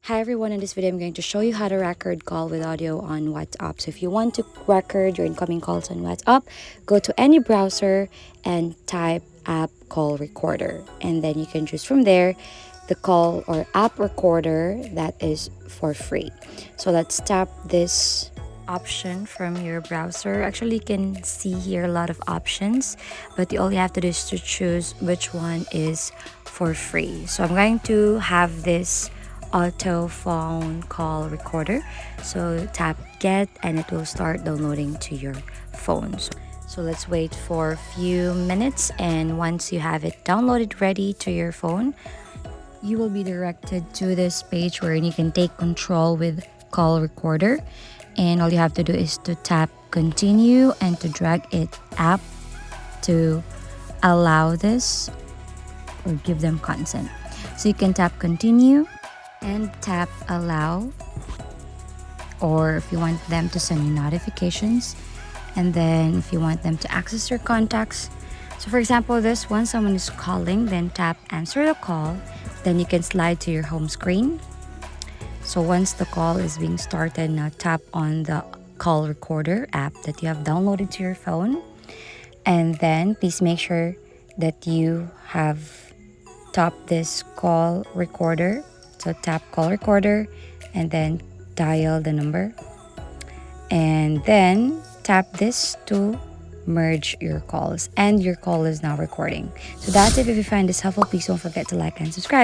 Hi everyone, in this video I'm going to show you how to record call with audio on WhatsApp. So if you want to record your incoming calls on WhatsApp, go to any browser and type app call recorder. And then you can choose from there the call or app recorder that is for free. So let's tap this option from your browser. Actually, you can see here a lot of options, but all you have to do is to choose which one is for free. So I'm going to have this auto phone call recorder. So tap get and it will start downloading to your phone. So let's wait for a few minutes, and once you have it downloaded ready to your phone, you will be directed to this page where you can take control with call recorder, and all you have to do is to tap continue and to drag it up to allow this or give them consent. So you can tap continue and tap allow, or if you want them to send you notifications, and then if you want them to access your contacts. So for example, this one, someone is calling, then tap answer the call, then you can slide to your home screen. So once the call is being started, now tap on the call recorder app that you have downloaded to your phone, and then please make sure that you have tapped this call recorder. So tap call recorder and then dial the number, and then tap this to merge your calls, and your call is now recording. So that's it. If you find this helpful, please don't forget to like and subscribe.